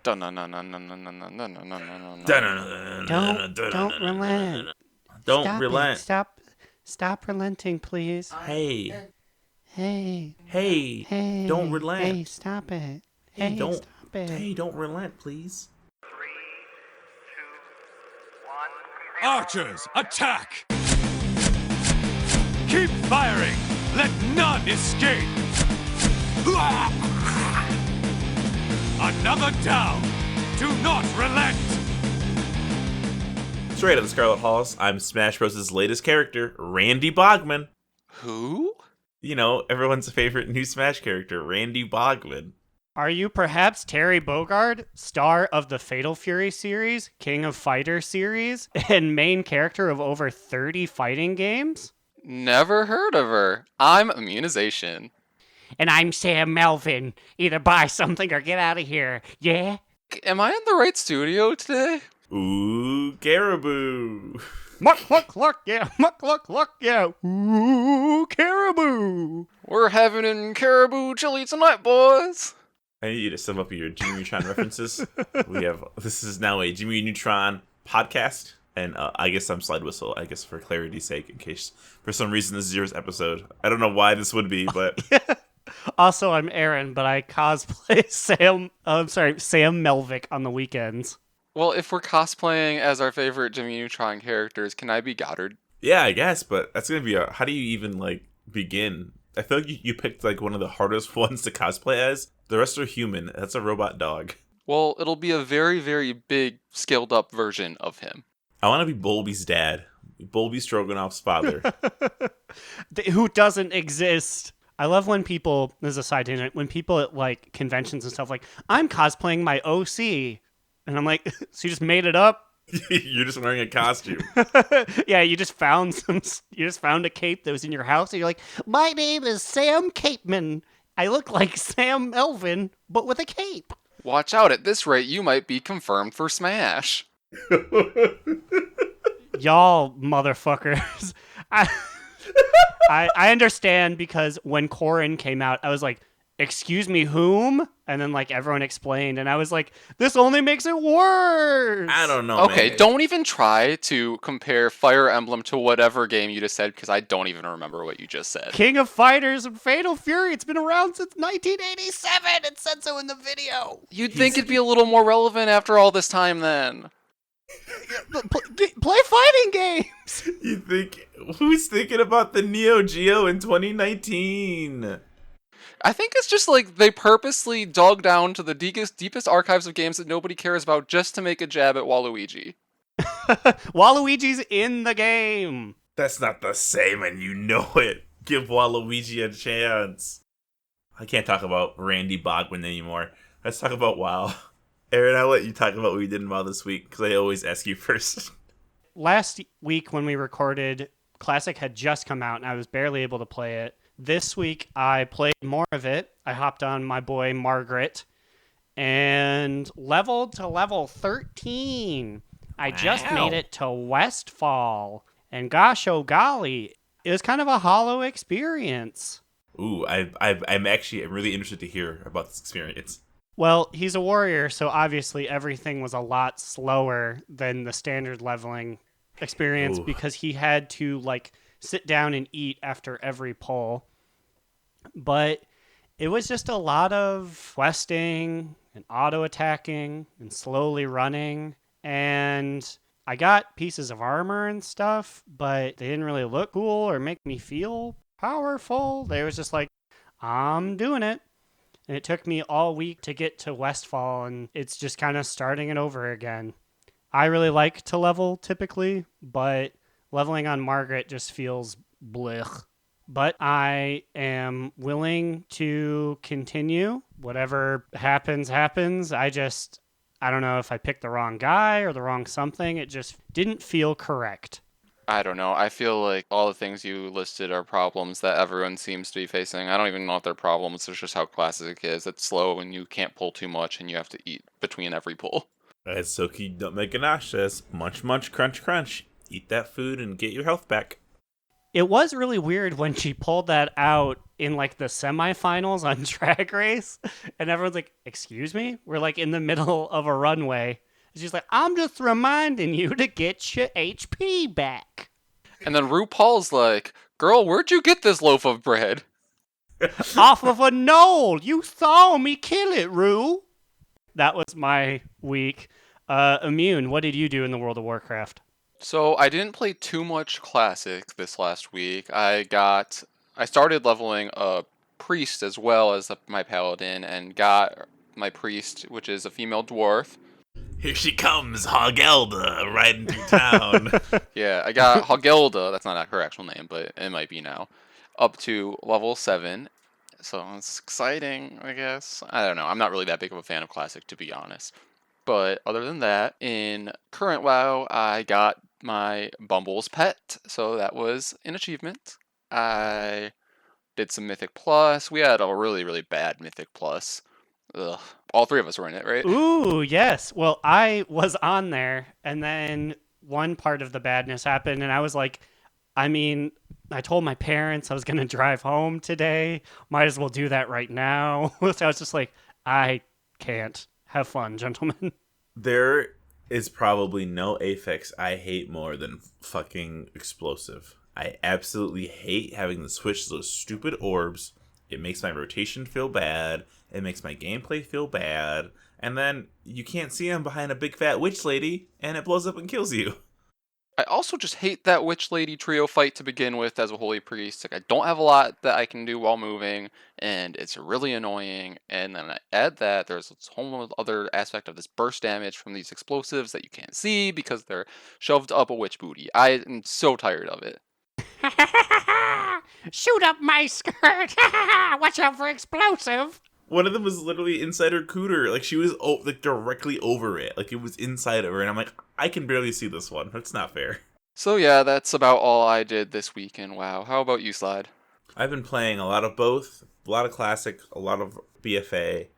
Don't Don't relent. Don't Stop it. relent. Stop relenting, please. Hey, Hey. hey, don't Hey. relent. Hey, stop it. Hey, Hey, don't. stop it. Hey, don't relent, please. Archers, attack! Keep firing! Let none escape! Another down! Do not relent! Straight out of the Scarlet Halls, I'm Smash Bros.' latest character, Randy Bogman. Who? You know, everyone's favorite new Smash character, Randy Bogman. Are you perhaps Terry Bogard, star of the Fatal Fury series, King of Fighter series, and main character of over 30 fighting games? Never heard of her. I'm Immunization. And I'm Sam Melvin. Either buy something or get out of here. Yeah? Am I in the right studio today? Ooh, Caribou. Muck, yeah. Muck, yeah. Ooh, caribou. We're having in caribou chili tonight, boys. I need you to sum up your Jimmy Neutron references. This is now a Jimmy Neutron podcast, and I guess I'm Slidewhistle, I guess for clarity's sake, in case for some reason this is your episode. I don't know why this would be, but... Also, I'm Aaron, but I cosplay Sam Melvick on the weekends. Well, if we're cosplaying as our favorite Jimmy Neutron characters, can I be Goddard? Yeah, I guess, but that's gonna be how do you even, begin? I feel like you picked, one of the hardest ones to cosplay as. The rest are human. That's a robot dog. Well, it'll be a very, very big, scaled-up version of him. I want to be Bolby's dad. Bolby Stroganoff's father. Who doesn't exist. I love when people, this is a side tangent, when people at, conventions and stuff I'm cosplaying my OC. And I'm like, so you just made it up? You're just wearing a costume. Yeah, you just found a cape that was in your house, and you're like, my name is Sam Capeman. I look like Sam Melvin, but with a cape. Watch out, at this rate, you might be confirmed for Smash. Y'all motherfuckers. I understand, because when Corrin came out, I was like, excuse me, whom? And then everyone explained, and I was like, this only makes it worse. I don't know. Okay, man. don't even try to compare Fire Emblem to whatever game you just said, because I don't even remember what you just said. King of Fighters and Fatal Fury. It's been around since 1987. It said so in the video. You'd think it'd be a little more relevant after all this time then. Play fighting games. You think who's thinking about the Neo Geo in 2019? I think it's just they purposely dug down to the deepest archives of games that nobody cares about just to make a jab at Waluigi. Waluigi's in the game. That's not the same, and you know it. Give Waluigi a chance. I can't talk about Randy Bogman anymore. Let's talk about WoW. Aaron, I'll let you talk about what we did in WoW this week, because I always ask you first. Last week when we recorded, Classic had just come out, and I was barely able to play it. This week, I played more of it. I hopped on my boy Margaret and leveled to level 13. I just made it to Westfall. And gosh, oh golly, it was kind of a hollow experience. Ooh, I'm really interested to hear about this experience. Well, he's a warrior, so obviously everything was a lot slower than the standard leveling experience. Ooh. Because he had to, sit down and eat after every pull. But it was just a lot of questing and auto-attacking and slowly running. And I got pieces of armor and stuff, but they didn't really look cool or make me feel powerful. They was just I'm doing it. And it took me all week to get to Westfall, and it's just kind of starting it over again. I really like to level typically, but leveling on Margaret just feels blech. But I am willing to continue. Whatever happens. I don't know if I picked the wrong guy or the wrong something. It just didn't feel correct. I don't know. I feel like all the things you listed are problems that everyone seems to be facing. I don't even know if they're problems. It's just how Classic is. It's slow and you can't pull too much and you have to eat between every pull. As Soki Don't Make Ganache says, munch, munch, crunch, crunch. Eat that food and get your health back. It was really weird when she pulled that out in like the semifinals on Drag Race, and everyone's like, "Excuse me, we're like in the middle of a runway." And she's like, "I'm just reminding you to get your HP back." And then RuPaul's like, "Girl, where'd you get this loaf of bread?" Off of a knoll. You saw me kill it, Rue. That was my week. Immune, what did you do in the World of Warcraft? So I didn't play too much classic this last week. I started leveling a priest as well as my paladin, and got my priest, which is a female dwarf. Here she comes, Hogelda, riding through town. Yeah, I got Hogilda. That's not her actual name, but it might be now. Up to level 7. So it's exciting, I guess. I don't know. I'm not really that big of a fan of classic, to be honest. But other than that, in current WoW, I got my Bumble's pet, so that was an achievement. I did some Mythic Plus. We had a really, really bad Mythic Plus. Ugh. All three of us were in it, right? Ooh, yes. Well, I was on there, and then one part of the badness happened, and I was like, I mean, I told my parents I was going to drive home today. Might as well do that right now. So I was just like, I can't. Have fun, gentlemen. There is probably no affix I hate more than fucking explosive. I absolutely hate having to switch those stupid orbs. It makes my rotation feel bad. It makes my gameplay feel bad. And then you can't see him behind a big fat witch lady, and it blows up and kills you. I also just hate that witch lady trio fight to begin with as a holy priest. Like, I don't have a lot that I can do while moving, and it's really annoying. And then I add that there's this whole other aspect of this burst damage from these explosives that you can't see because they're shoved up a witch booty. I am so tired of it. Shoot up my skirt. Watch out for explosive. One of them was literally inside her cooter. Like, she was like directly over it. Like, it was inside of her. And I'm like, I can barely see this one. That's not fair. So yeah, that's about all I did this week in WoW. How about you, Slide? I've been playing a lot of both. A lot of classic, a lot of BFA.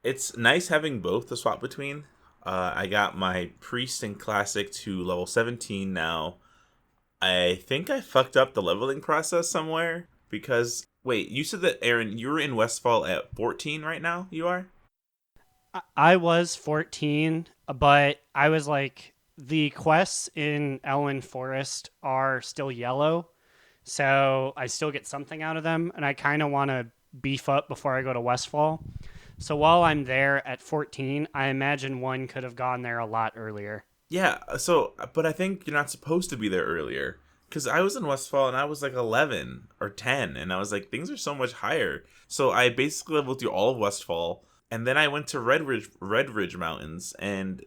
It's nice having both to swap between. I got my priest in classic to level 17 now. I think I fucked up the leveling process somewhere because... Wait, you said that, Aaron, you were in Westfall at 14 right now? You are? I was 14, but I was like, the quests in Elwyn Forest are still yellow, so I still get something out of them, and I kind of want to beef up before I go to Westfall. So while I'm there at 14, I imagine one could have gone there a lot earlier. Yeah, so, but I think you're not supposed to be there earlier. Because I was in Westfall and I was like 11 or 10, and I was like, things are so much higher. So I basically leveled through all of Westfall, and then I went to Red Ridge Mountains, and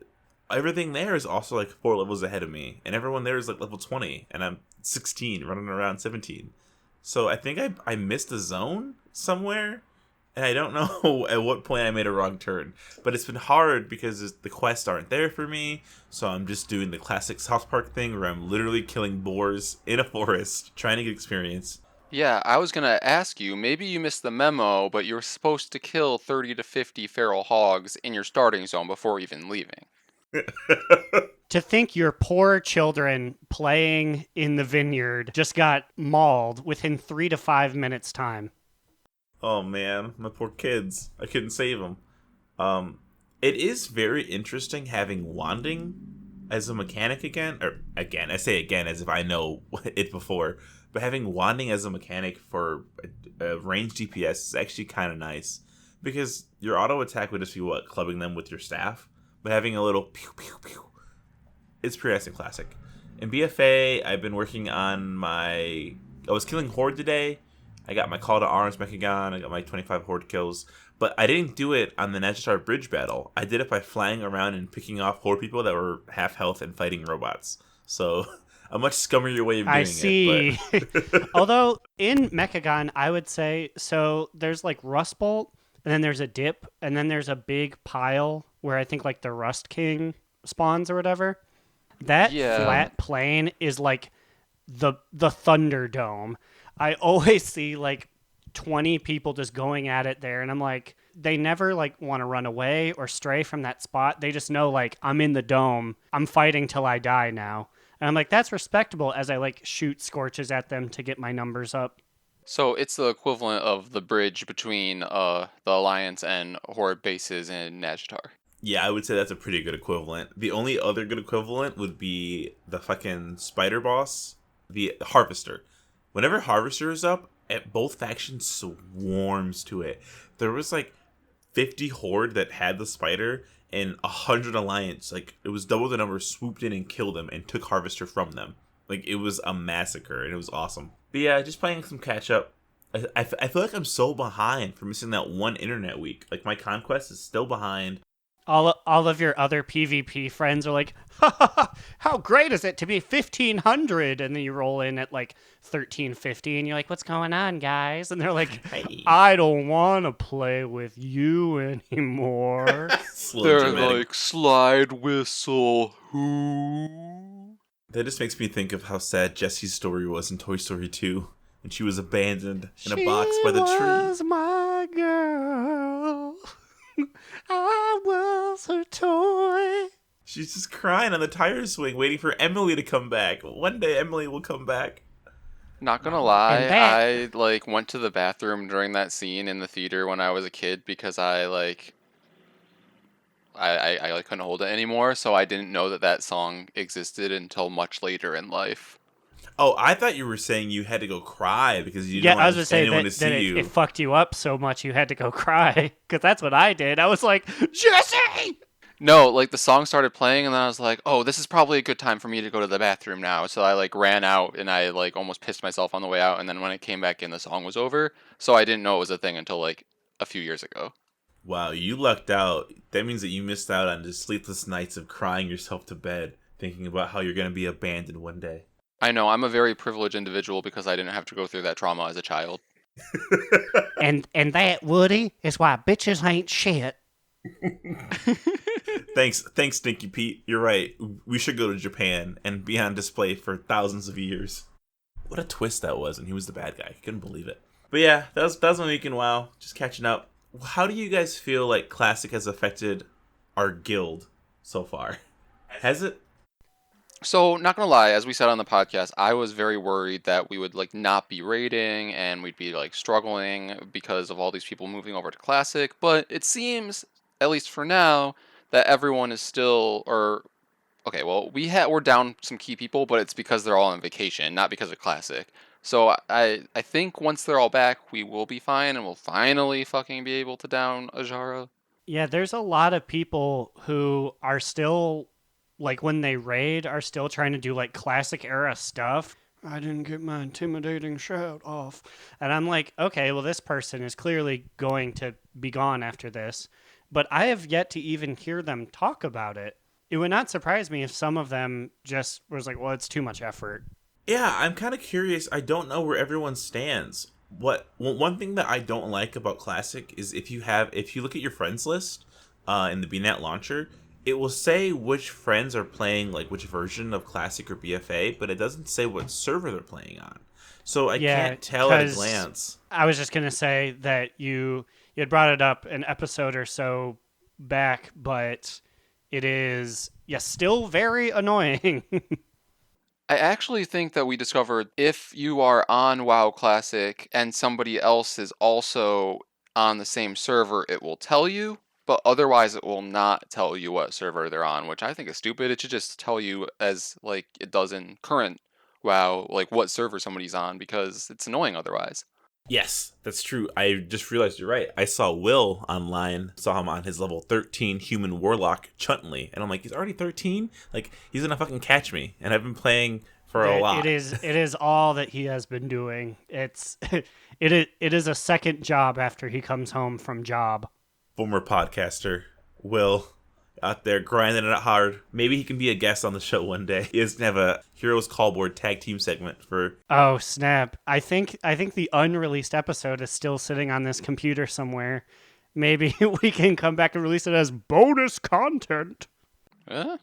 everything there is also like 4 levels ahead of me. And everyone there is like level 20, and I'm 16, running around 17. So I think I missed a zone somewhere, and I don't know at what point I made a wrong turn. But it's been hard because the quests aren't there for me. So I'm just doing the classic South Park thing where I'm literally killing boars in a forest, trying to get experience. Yeah, I was gonna ask you, maybe you missed the memo, but you're supposed to kill 30 to 50 feral hogs in your starting zone before even leaving. To think your poor children playing in the vineyard just got mauled within 3 to 5 minutes time. Oh man, my poor kids. I couldn't save them. It is very interesting having wanding as a mechanic again. Or again, I say again as if I know it before. But having wanding as a mechanic for a ranged DPS is actually kind of nice. Because your auto attack would just be, clubbing them with your staff. But having a little pew pew pew, it's pretty nice and classic. In BFA, I've been working on I was killing Horde today. I got my Call to Arms Mechagon, I got my 25 Horde kills, but I didn't do it on the Nagistar Bridge battle. I did it by flying around and picking off Horde people that were half health and fighting robots. So, a much scummier way of doing I see. it. Although, in Mechagon, I would say, so there's like Rust Bolt, and then there's a dip, and then there's a big pile where I think like the Rust King spawns or whatever. That flat plane is like the Thunderdome. I always see like 20 people just going at it there, and I'm like, they never like want to run away or stray from that spot. They just know like, I'm in the dome. I'm fighting till I die now. And I'm like, that's respectable as I like shoot scorches at them to get my numbers up. So it's the equivalent of the bridge between the Alliance and Horde bases in Nazjatar. Yeah, I would say that's a pretty good equivalent. The only other good equivalent would be the fucking spider boss, the Harvester. Whenever Harvester is up, both factions swarms to it. There was like 50 Horde that had the spider, and 100 Alliance, like it was double the number, swooped in and killed them and took Harvester from them. Like it was a massacre, and it was awesome. But yeah, just playing some catch up. I feel like I'm so behind for missing that one internet week. Like my conquest is still behind. All of your other PvP friends are like, how great is it to be 1500? And then you roll in at like 1350 and you're like, what's going on, guys? And they're like, Hey. I don't want to play with you anymore. They're like, Slidewhistle, who? That just makes me think of how sad Jessie's story was in Toy Story 2. When she was abandoned in a box by the She tree. was my girl. I was her toy. She's just crying on the tire swing, waiting for Emily to come back. One day Emily will come back. Not gonna lie, And that- I like went to the bathroom during that scene in the theater when I was a kid because I like couldn't hold it anymore, so I didn't know that song existed until much later in life. Oh, I thought you were saying you had to go cry because you didn't I was want gonna say anyone to that see you. it fucked you up so much you had to go cry, because that's what I did. I was like, Jesse! No, like the song started playing and then I was like, oh, this is probably a good time for me to go to the bathroom now. So I like ran out and I like almost pissed myself on the way out, and then when I came back in the song was over. So I didn't know it was a thing until like a few years ago. Wow, you lucked out. That means that you missed out on just sleepless nights of crying yourself to bed, thinking about how you're going to be abandoned one day. I know, I'm a very privileged individual because I didn't have to go through that trauma as a child. And that, Woody, is why bitches ain't shit. Thanks, Stinky Pete. You're right. We should go to Japan and be on display for thousands of years. What a twist that was, and he was the bad guy. Couldn't believe it. But yeah, that was my week in WoW. Just catching up. How do you guys feel like Classic has affected our guild so far? Has it? So, not gonna lie, as we said on the podcast, I was very worried that we would like not be raiding and we'd be like struggling because of all these people moving over to Classic. But it seems, at least for now, that everyone is still, or okay, well, we're down some key people, but it's because they're all on vacation, not because of Classic. So I think once they're all back, we will be fine and we'll finally fucking be able to down Ajara. Yeah, there's a lot of people who are still, like, when they raid, are still trying to do, like, classic era stuff. I didn't get my intimidating shout off. And I'm like, okay, well, this person is clearly going to be gone after this. But I have yet to even hear them talk about it. It would not surprise me if some of them just was like, well, it's too much effort. Yeah, I'm kind of curious. I don't know where everyone stands. One thing that I don't like about Classic is if you look at your friends list in the BNet launcher, it will say which friends are playing like which version of Classic or BFA, but it doesn't say what server they're playing on. So I can't tell at a 'cause glance. I was just going to say that you had brought it up an episode or so back, but it is, yes, still very annoying. I actually think that we discovered if you are on WoW Classic and somebody else is also on the same server, it will tell you, but otherwise it will not tell you what server they're on, which I think is stupid. It should just tell you as like it does in current WoW, like what server somebody's on, because it's annoying otherwise. Yes, that's true. I just realized you're right. I saw Will online, saw him on his level 13 human warlock Chuntley, and I'm like, he's already 13? Like, he's gonna fucking catch me. And I've been playing for a lot. It is all that he has been doing. It is a second job after he comes home from job. Former podcaster Will out there grinding it hard. Maybe he can be a guest on the show one day. He is gonna have a Heroes Callboard tag team segment for. Oh snap! I think the unreleased episode is still sitting on this computer somewhere. Maybe we can come back and release it as bonus content.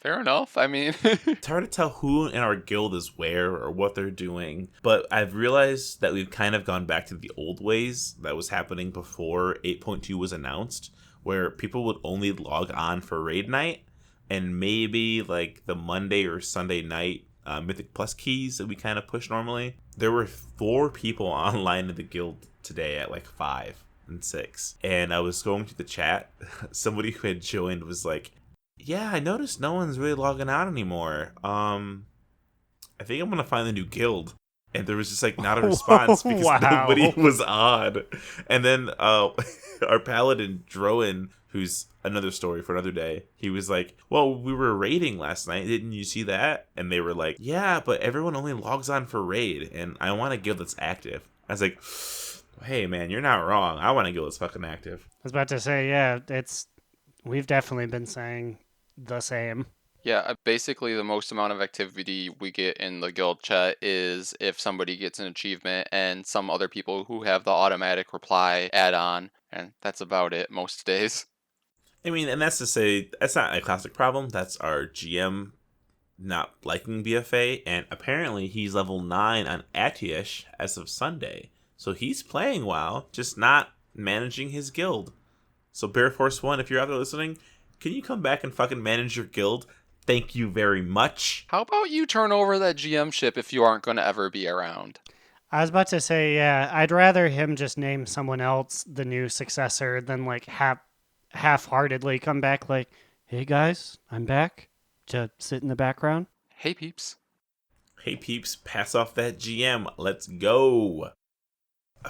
Fair enough. I mean, It's hard to tell who in our guild is where or what they're doing, but I've realized that we've kind of gone back to the old ways that was happening before 8.2 was announced, where people would only log on for raid night, and maybe like the Monday or Sunday night Mythic Plus keys that we kind of push normally. There were 4 people online in the guild today at like 5 and 6. And I was going through the chat. Somebody who had joined was like, yeah, I noticed no one's really logging out anymore. I think I'm going to find a new guild. And there was just like not a response because nobody was on. And then our paladin, Droin, who's another story for another day, he was like, well, we were raiding last night. Didn't you see that? And they were like, yeah, but everyone only logs on for raid. And I want a guild that's active. I was like, hey, man, you're not wrong. I want a guild that's fucking active. I was about to say, yeah, we've definitely been saying the same. Yeah, basically the most amount of activity we get in the guild chat is if somebody gets an achievement and some other people who have the automatic reply add-on, and that's about it most days. I mean, and that's to say, that's not a classic problem. That's our GM not liking BFA, and apparently he's level 9 on Atish as of Sunday. So he's playing WoW, just not managing his guild. So Bear Force 1, if you're out there listening, can you come back and fucking manage your guild? Thank you very much. How about you turn over that GM ship if you aren't going to ever be around? I was about to say, yeah, I'd rather him just name someone else the new successor than like half-heartedly come back like, hey guys, I'm back to sit in the background. Hey peeps. Hey peeps, pass off that GM. Let's go.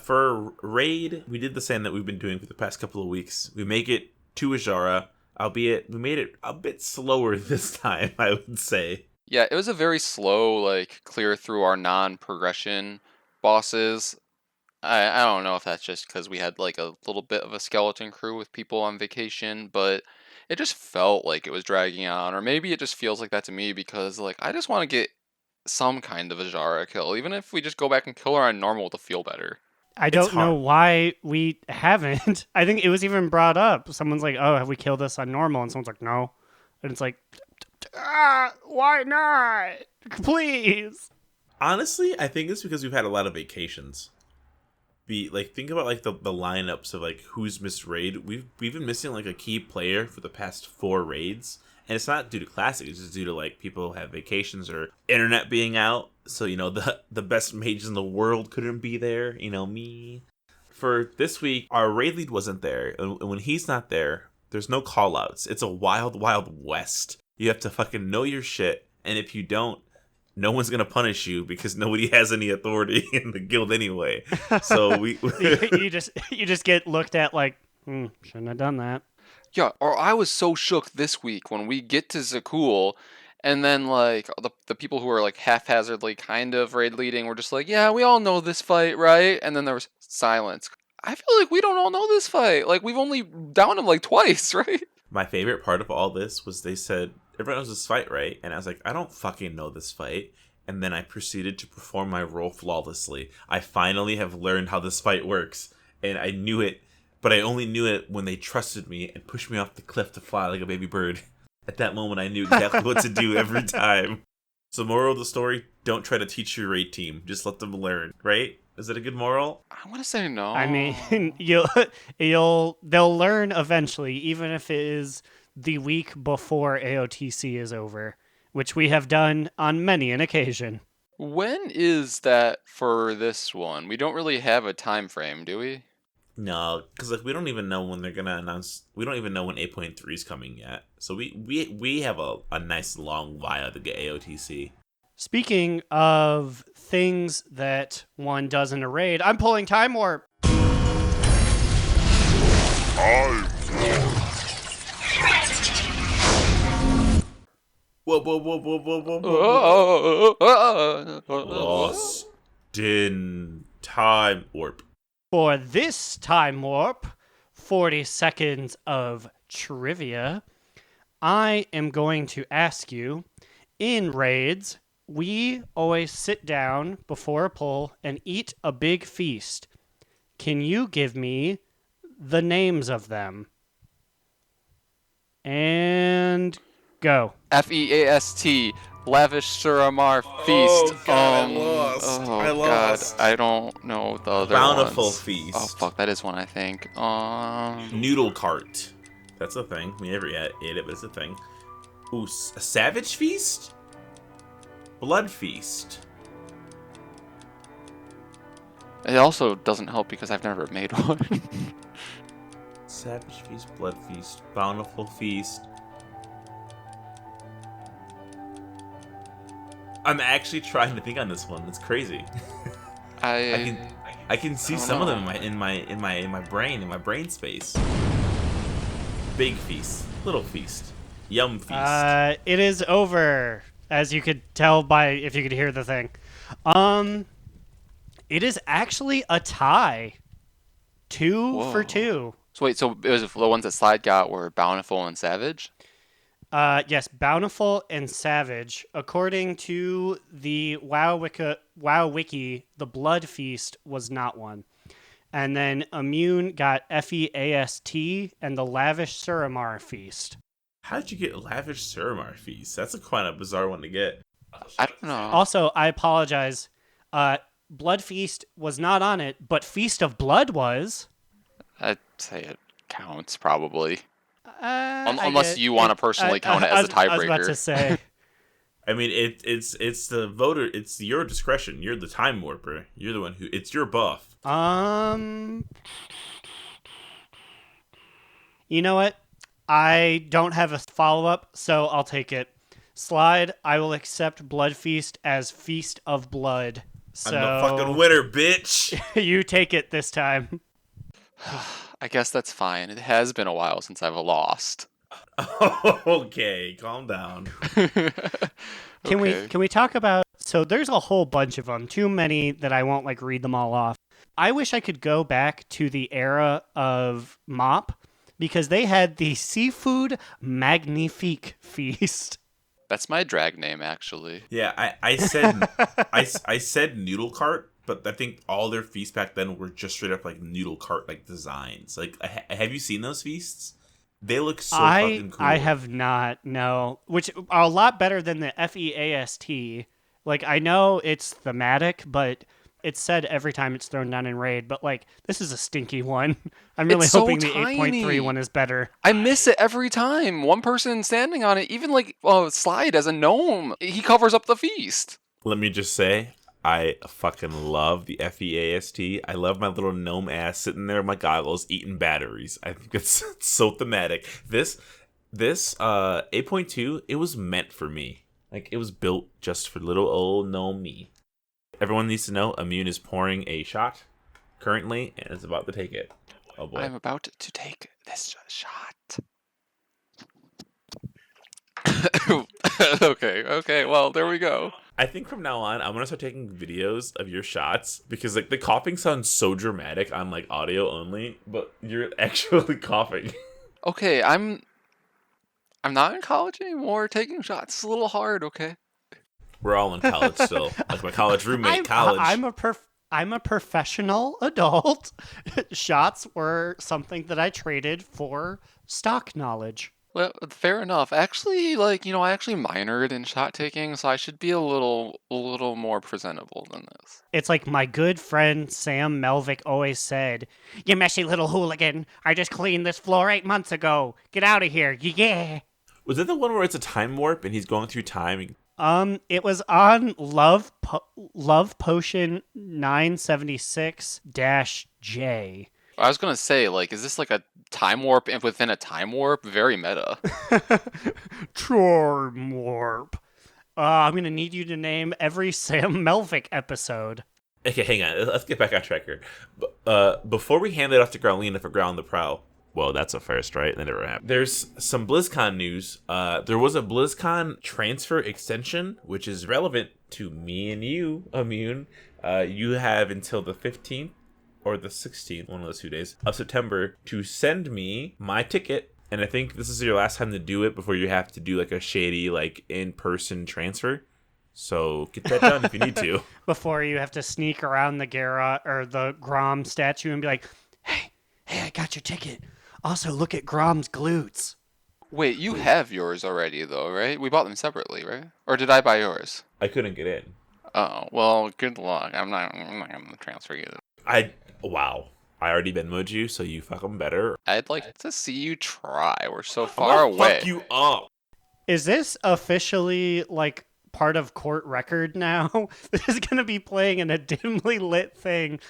For raid, we did the same that we've been doing for the past couple of weeks. We make it to Ajara. Albeit, we made it a bit slower this time, I would say. Yeah, it was a very slow, like, clear through our non-progression bosses. I don't know if that's just because we had, like, a little bit of a skeleton crew with people on vacation, but it just felt like it was dragging on. Or maybe it just feels like that to me because, like, I just want to get some kind of a Jara kill. Even if we just go back and kill her on normal to feel better. I don't know why we haven't. I think it was even brought up. Someone's like, oh, have we killed this on normal? And someone's like, no. And it's like, why not? Please. Honestly, I think it's because we've had a lot of vacations. Think about like the lineups of like who's missed raid. We've been missing like a key player for the past 4 raids. And it's not due to Classic, it's just due to like people have vacations or internet being out. So, you know, the best mages in the world couldn't be there, you know, me. For this week, our raid lead wasn't there. And when he's not there, there's no callouts. It's a wild, wild west. You have to fucking know your shit. And if you don't, no one's going to punish you because nobody has any authority in the guild anyway. So you just get looked at like, shouldn't have done that. Yeah, or I was so shook this week when we get to Zakul, and then, like, the people who are, like, haphazardly kind of raid leading were just like, yeah, we all know this fight, right? And then there was silence. I feel like we don't all know this fight. Like, we've only downed him, like, twice, right? My favorite part of all this was they said, everyone knows this fight, right? And I was like, I don't fucking know this fight. And then I proceeded to perform my role flawlessly. I finally have learned how this fight works. And I knew it. But I only knew it when they trusted me and pushed me off the cliff to fly like a baby bird. At that moment, I knew exactly what to do every time. So moral of the story, don't try to teach your raid team. Just let them learn, right? Is it a good moral? I want to say no. I mean, they'll learn eventually, even if it is the week before AOTC is over, which we have done on many an occasion. When is that for this one? We don't really have a time frame, do we? No, because like we don't even know when they're gonna announce. We don't even know when 8.3 is coming yet. So we have a nice long while to get AOTC. Speaking of things that one does in a raid, I'm pulling Time Warp. Whoa. Lost in Time Warp. For this Time Warp, 40 seconds of trivia, I am going to ask you, in raids, we always sit down before a pull and eat a big feast. Can you give me the names of them? And go. FEAST, Lavish Suramar Feast. Oh, God, I lost. God, I don't know the other Bountiful ones. Feast. Oh, fuck, that is one, I think. Noodle Cart. That's a thing. We never ate it, but it's a thing. Ooh, a Savage Feast? Blood Feast. It also doesn't help because I've never made one. Savage Feast, Blood Feast, Bountiful Feast. I'm actually trying to think on this one. It's crazy. I can see some of them in my brain space. Big feast, little feast, yum feast. It is over, as you could tell by if you could hear the thing. It is actually a tie. 2 for 2. So wait, so it was the ones that Slide got were Bountiful and Savage? Yes, Bountiful and Savage. According to the WoW Wiki, the Blood Feast was not one. And then Immune got FEAST and the Lavish Suramar Feast. How did you get Lavish Suramar Feast? That's a quite a bizarre one to get. I don't know. Also, I apologize. Blood Feast was not on it, but Feast of Blood was. I'd say it counts, probably. Unless you want to personally count it as a tiebreaker. I was about to say. I mean, it's the voter. It's your discretion. You're the time warper. You're the one who. It's your buff. You know what? I don't have a follow-up, so I'll take it. Slide, I will accept Blood Feast as Feast of Blood. So I'm the fucking winner, bitch. You take it this time. I guess that's fine. It has been a while since I've lost. Okay, calm down. Can we talk about? So there's a whole bunch of them. Too many that I won't read them all off. I wish I could go back to the era of Mop because they had the Seafood Magnifique Feast. That's my drag name, actually. Yeah, I said I said noodle cart, but I think all their feasts back then were just straight up noodle cart designs. Have you seen those feasts? They look so fucking cool. I have not, no. Which are a lot better than the FEAST. I know it's thematic, but it's said every time it's thrown down in Raid. But, this is a stinky one. I'm really hoping the 8.3 one is better. I miss it every time. One person standing on it, even Slide as a gnome, he covers up the feast. Let me just say, I fucking love the FEAST. I love my little gnome ass sitting there with my goggles eating batteries. I think it's so thematic. This 8.2, it was meant for me. It was built just for little old gnome me. Everyone needs to know Immune is pouring a shot currently and is about to take it. Oh boy. I'm about to take this shot. Okay, well, there we go. I think from now on, I'm going to start taking videos of your shots because the coughing sounds so dramatic on audio only, but you're actually coughing. Okay, I'm not in college anymore. Taking shots is a little hard, okay? We're all in college still. My college roommate, college. I'm a professional adult. Shots were something that I traded for stock knowledge. Well, fair enough. Actually, I actually minored in shot taking, so I should be a little more presentable than this. It's like my good friend Sam Melvick always said, "You messy little hooligan! I just cleaned this floor 8 months ago. Get out of here, yeah!" Was that the one where it's a time warp and he's going through time? It was on Love Potion 976-J. I was gonna say, is this a time warp within a time warp? Very meta. Time warp. I'm gonna need you to name every Sam Melvick episode. Okay, hang on. Let's get back on track here. Before we hand it off to Growliina for Growl and the Prowl. Well, that's a first, right? That never happened. There's some BlizzCon news. There was a BlizzCon transfer extension, which is relevant to me and you, Immune. You have until the 15th or the 16th, one of those 2 days, of September to send me my ticket. And I think this is your last time to do it before you have to do a shady, in-person transfer. So get that done if you need to. Before you have to sneak around the Garrot or the Grom statue and be like, hey, I got your ticket. Also, look at Grom's glutes. Wait, you have yours already, though, right? We bought them separately, right? Or did I buy yours? I couldn't get in. Oh, well, good luck. I'm not going to transfer you. Wow. I already Venmo'd you, so you fucking better. I'd like to see you try. We're so far away. Fuck you up. Is this officially, part of court record now. This is going to be playing in a dimly lit thing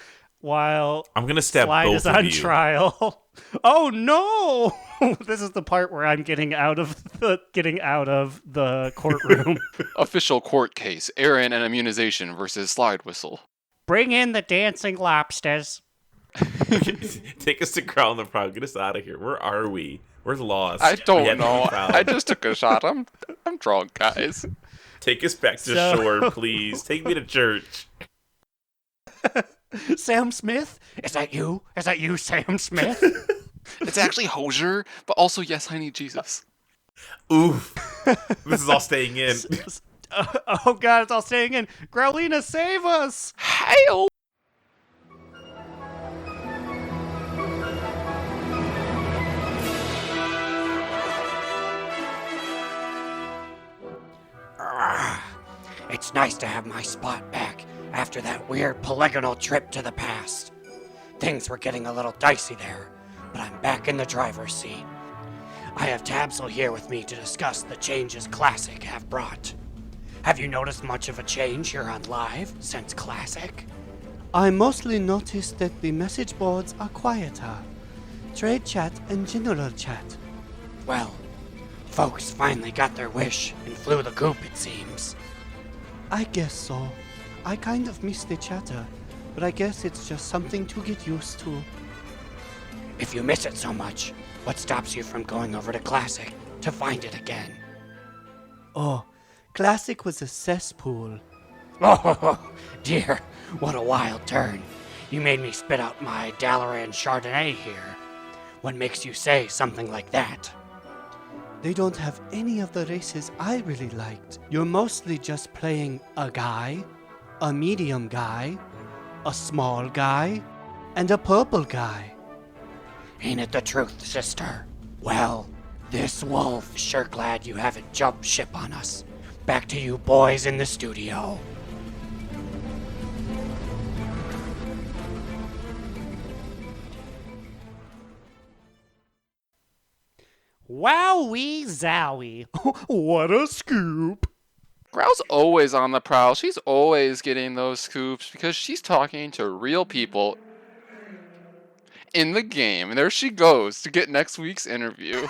while I'm gonna stab Slide both is of on you. trial. Oh no! This is the part where I'm getting out of the courtroom. Official court case: Aaron and Immunization versus Slidewhistle. Bring in the dancing lobsters. Take us to Growl and the Prowl. Get us out of here. Where are we? Where's Lost? I We don't have to be know. found. I just took a shot. I'm drunk, guys. Take us back to So- shore, please. Take me to church. Sam Smith? Is that you? Is that you, Sam Smith? It's actually Hosier, but also yes, I need Jesus. Oof. This is all staying in. Oh god, it's all staying in. Growliina, save us! Hail! It's nice to have my spot back after that weird polygonal trip to the past. Things were getting a little dicey there, but I'm back in the driver's seat. I have Tabsel here with me to discuss the changes Classic have brought. Have you noticed much of a change here on Live since Classic? I mostly noticed that the message boards are quieter. Trade chat and general chat. Well, folks finally got their wish and flew the coop, it seems. I guess so. I kind of miss the chatter, but I guess it's just something to get used to. If you miss it so much, what stops you from going over to Classic to find it again? Oh, Classic was a cesspool. Oh, dear, what a wild turn. You made me spit out my Dalaran Chardonnay here. What makes you say something like that? They don't have any of the races I really liked. You're mostly just playing a guy, a medium guy, a small guy, and a purple guy. Ain't it the truth, sister? Well, this wolf is sure glad you haven't jumped ship on us. Back to you boys in the studio. Wowee zowie. What a scoop. Growl's always on the prowl. She's always getting those scoops because she's talking to real people in the game. And there she goes to get next week's interview.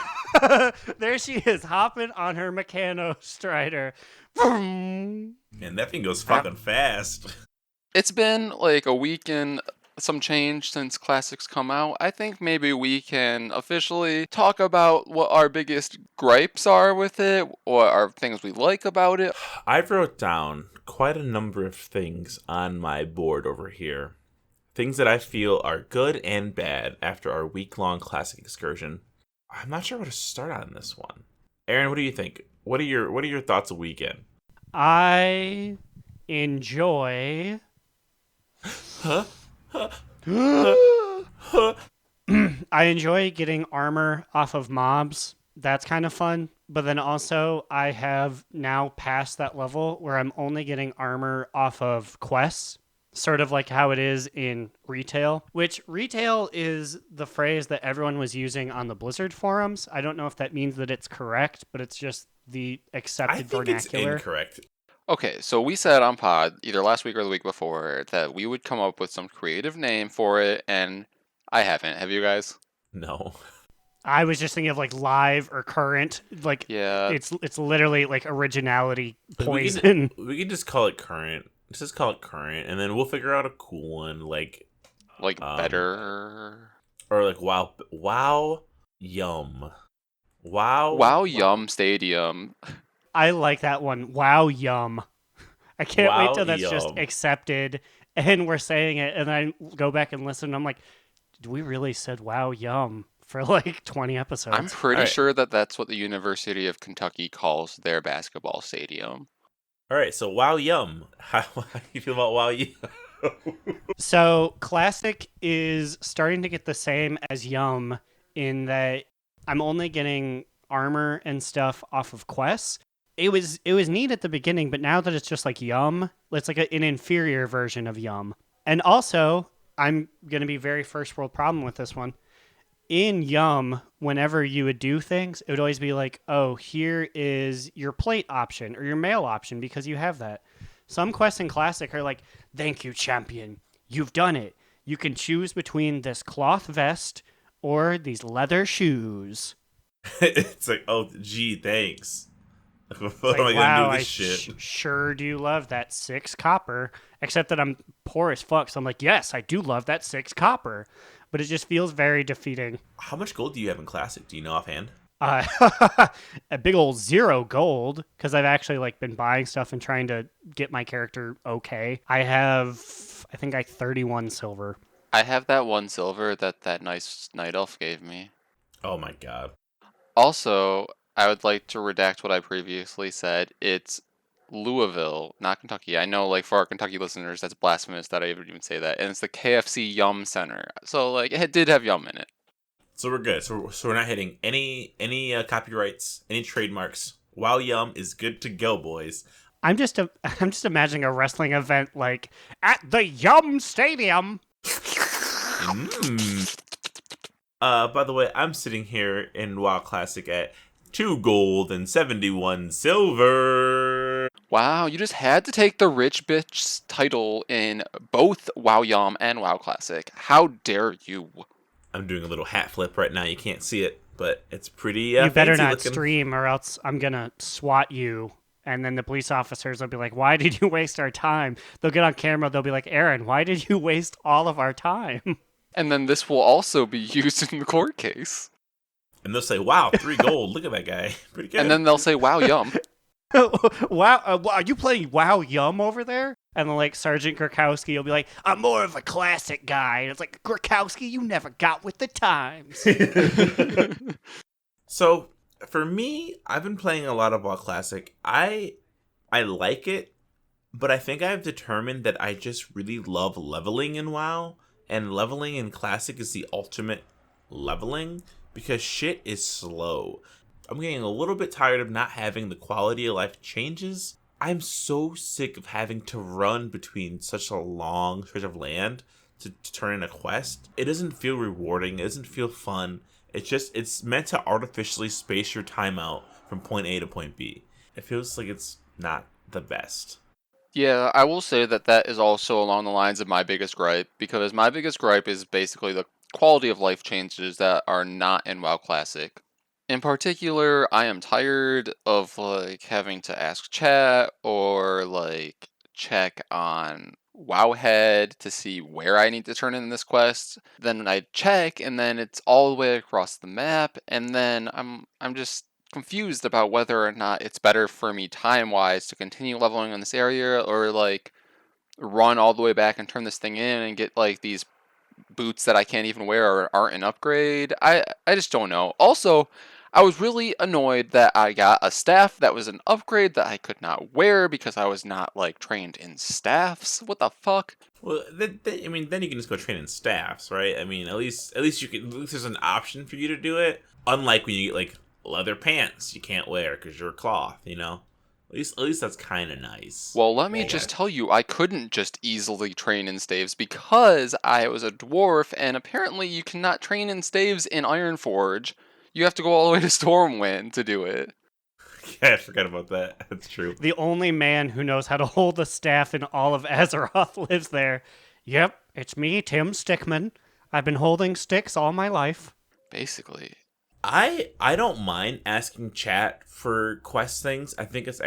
There she is, hopping on her Meccano Strider. Man, that thing goes fucking fast. It's been like a week and some change since Classics come out. I think maybe we can officially talk about what our biggest gripes are with it, what are things we like about it. I wrote down quite a number of things on my board over here. Things that I feel are good and bad after our week-long Classic excursion. I'm not sure where to start on this one. Aaron, what do you think? What are your thoughts of weekend? I enjoy. I enjoy getting armor off of mobs. That's kind of fun. But then also, I have now passed that level where I'm only getting armor off of quests. Sort of like how it is in retail, which retail is the phrase that everyone was using on the Blizzard forums. I don't know if that means that it's correct, but it's just the accepted I think vernacular. it's incorrect. Okay, so we said on pod, either last week or the week before, that we would come up with some creative name for it, and I haven't. Have you guys? No. I was just thinking of like live or current. Like Yeah. it's literally like originality We poison. can just call it current. Let's just call it current, and then we'll figure out a cool one, like Better. or like wow, yum, Wow, Yum Stadium. I like that one. Wow, yum. I can't Wow, wait till that's just yum. accepted and we're saying it, and I go back and listen. And I'm like, did we really said wow, yum for like 20 episodes? I'm pretty Alright. sure that that's what the University of Kentucky calls their basketball stadium. All right, so wow, yum. How do you feel about wow, yum? So Classic is starting to get the same as Yum in that I'm only getting armor and stuff off of quests. It was neat at the beginning, but now that it's just like Yum, it's like an inferior version of Yum. And also, I'm going to be very first world problem with this one. in Yum, whenever you would do things, it would always be like, oh, here is your plate option or your mail option because you have that. Some quests in Classic are like, thank you, champion. You've done it. You can choose between this cloth vest or these leather shoes. It's like, oh, gee, thanks. What It's like, am I gonna do wow, with I this shit? sure do love that 6 copper. Except that I'm poor as fuck, so I'm like, yes, I do love that 6 copper. But it just feels very defeating. How much gold do you have in Classic? Do you know offhand? A big old 0 gold because I've actually like been buying stuff and trying to get my character okay. I think 31 silver. I have that 1 silver that nice night elf gave me. Oh my god. Also, I would like to redact what I previously said. It's Louisville, not Kentucky. I know, like, for our Kentucky listeners, that's blasphemous that I would even say that. And it's the KFC Yum Center. So, like, it did have Yum in it. So we're good. So we're not hitting any copyrights, any trademarks. WoW Yum is good to go, boys. I'm just imagining a wrestling event like at the Yum Stadium. By the way, I'm sitting here in WoW Classic at 2 gold and 71 silver. Wow, you just had to take the rich bitch title in both WoW Yum and WoW Classic. How dare you? I'm doing a little hat flip right now. You can't see it, but it's pretty You better fancy not looking. stream or else I'm gonna SWAT you. And then the police officers will be like, why did you waste our time? They'll get on camera. They'll be like, Aaron, why did you waste all of our time? And then this will also be used in the court case. And they'll say, wow, 3 gold. Look at that guy. Pretty good. And then they'll say, wow, Yum. Wow, are you playing WoW Yum over there? And then like Sergeant Gurkowski will be like, I'm more of a classic guy. And it's like, Gurkowski, you never got with the times. So for me, I've been playing a lot of WoW Classic. I like it, but I think I've determined that I just really love leveling in WoW, and leveling in Classic is the ultimate leveling because shit is slow. I'm getting a little bit tired of not having the quality of life changes. I'm so sick of having to run between such a long stretch of land to turn in a quest. It doesn't feel rewarding. It doesn't feel fun. It's meant to artificially space your time out from point A to point B. It feels like it's not the best. Yeah, I will say that is also along the lines of my biggest gripe, because my biggest gripe is basically the quality of life changes that are not in WoW Classic. In particular, I am tired of like having to ask chat or like check on Wowhead to see where I need to turn in this quest. Then I check and then it's all the way across the map, and then I'm just confused about whether or not it's better for me time-wise to continue leveling in this area or like run all the way back and turn this thing in and get like these boots that I can't even wear or aren't an upgrade. I just don't know. Also, I was really annoyed that I got a staff that was an upgrade that I could not wear because I was not like trained in staffs. What the fuck? Well, then you can just go train in staffs, right? I mean, at least you can. At least there's an option for you to do it. Unlike when you get like leather pants, you can't wear because you're cloth. You know, at least that's kind of nice. Well, let me just tell you, I couldn't just easily train in staves because I was a dwarf, and apparently you cannot train in staves in Ironforge. You have to go all the way to Stormwind to do it. Yeah, I forgot about that. That's true. The only man who knows how to hold a staff in all of Azeroth lives there. Yep, it's me, Tim Stickman. I've been holding sticks all my life. Basically. I don't mind asking chat for quest things. I think it's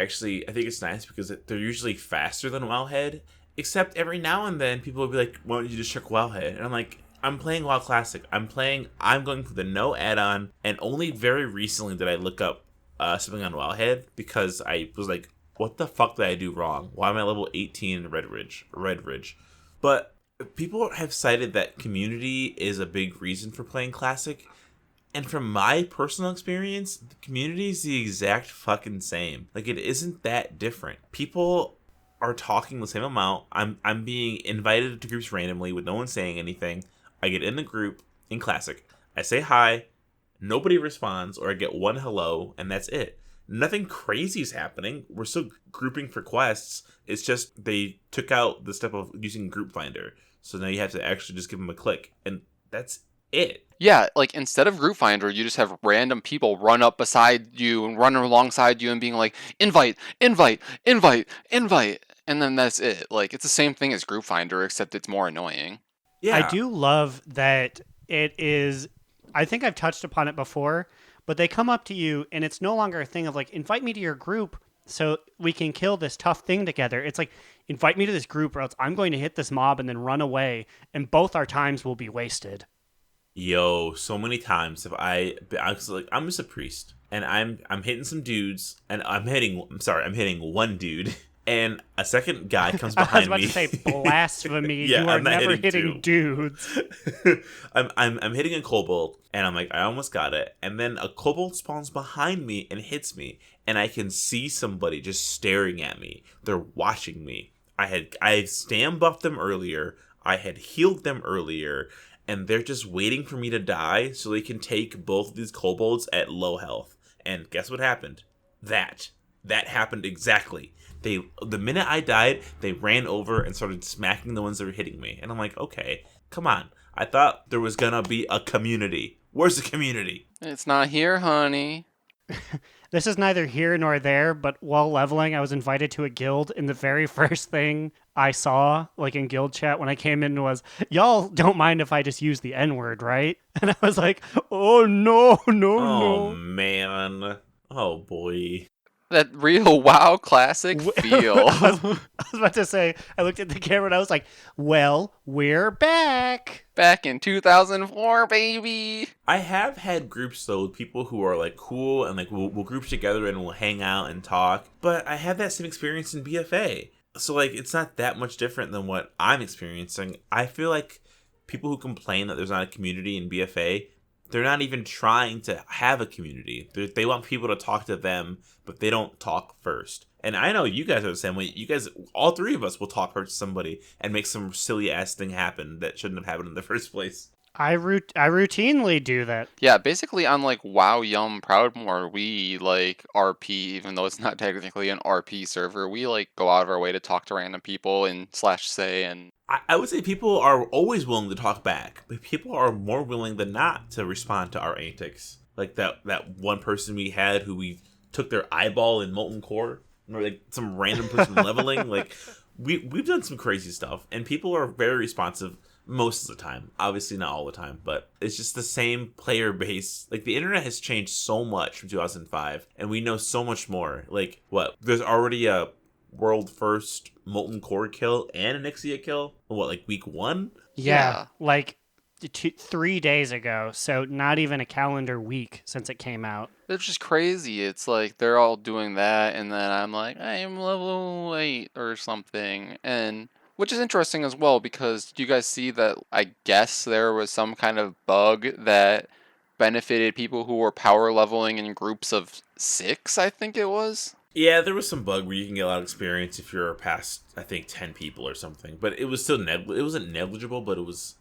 nice because they're usually faster than Wowhead. Except every now and then people will be like, "Why don't you just check Wowhead?" And I'm like, I'm playing WoW Classic. I'm going for the no add-on, and only very recently did I look up something on Wowhead because I was like, what the fuck did I do wrong? Why am I level 18 in Red Ridge? But people have cited that community is a big reason for playing Classic. And from my personal experience, the community is the exact fucking same. Like, it isn't that different. People are talking the same amount. I'm being invited to groups randomly with no one saying anything. I get in the group in Classic. I say hi. Nobody responds, or I get one hello, and that's it. Nothing crazy is happening. We're still grouping for quests. It's just they took out the step of using Group Finder. So now you have to actually just give them a click. And that's it. Yeah, like instead of group finder, you just have random people run up beside you and run alongside you and being like, invite, invite, invite, invite, and then that's it. Like it's the same thing as group finder, except it's more annoying. I Yeah. do love that it is. I think I've touched upon it before, but they come up to you and it's no longer a thing of like, invite me to your group so we can kill this tough thing together. It's like, invite me to this group or else I'm going to hit this mob and then run away, and both our times will be wasted. Yo, so many times have I was like, I'm just a priest, and I'm hitting some dudes, and I'm hitting one dude, and a second guy comes I was behind about me. to say blasphemy. Yeah, You are I'm not never hitting hitting dudes. I'm hitting a kobold, and I'm like, I almost got it, and then a kobold spawns behind me and hits me, and I can see somebody just staring at me. They're watching me. I stand buffed them earlier. I had healed them earlier, and they're just waiting for me to die so they can take both of these kobolds at low health. And guess what happened? That happened exactly. The minute I died, they ran over and started smacking the ones that were hitting me. And I'm like, okay, come on. I thought there was gonna be a community. Where's the community? It's not here, honey. This is neither here nor there, but while leveling, I was invited to a guild, and the very first thing I saw, like in guild chat when I came in, was, y'all don't mind if I just use the N-word, right? And I was like, oh, no, no, Oh no. man. Oh boy. That real WoW classic feel. I was about to say, I looked at the camera and I was like, well, we're back. Back in 2004, baby. I have had groups though with people who are like cool and like we'll group together and we'll hang out and talk. But I had that same experience in BFA. So like it's not that much different than what I'm experiencing. I feel like people who complain that there's not a community in BFA, they're not even trying to have a community. They want people to talk to them, but they don't talk first. And I know you guys are the same way. You guys, all three of us will talk first to somebody and make some silly ass thing happen that shouldn't have happened in the first place. I routinely do that. Yeah, basically on like WoW Yum Proudmoore, we like RP, even though it's not technically an RP server. We like go out of our way to talk to random people and slash say and I would say people are always willing to talk back, but people are more willing than not to respond to our antics. Like that one person we had who we took their eyeball in molten core, or like some random person leveling. Like we've done some crazy stuff, and people are very responsive most of the time. Obviously not all the time, but it's just the same player base. Like the internet has changed so much from 2005, and we know so much more. Like what? There's already a world first molten core kill and an Ixia kill. What, like week 1? Yeah, like 3 days ago. So not even a calendar week since it came out. it's just crazy. It's like they're all doing that, and then I'm like, I am level 8 or something, and which is interesting as well because do you guys see that? I guess there was some kind of bug that benefited people who were power leveling in groups of 6. I think it was. Yeah, there was some bug where you can get a lot of experience if you're past, I think, 10 people or something. But it was still it wasn't negligible, but it was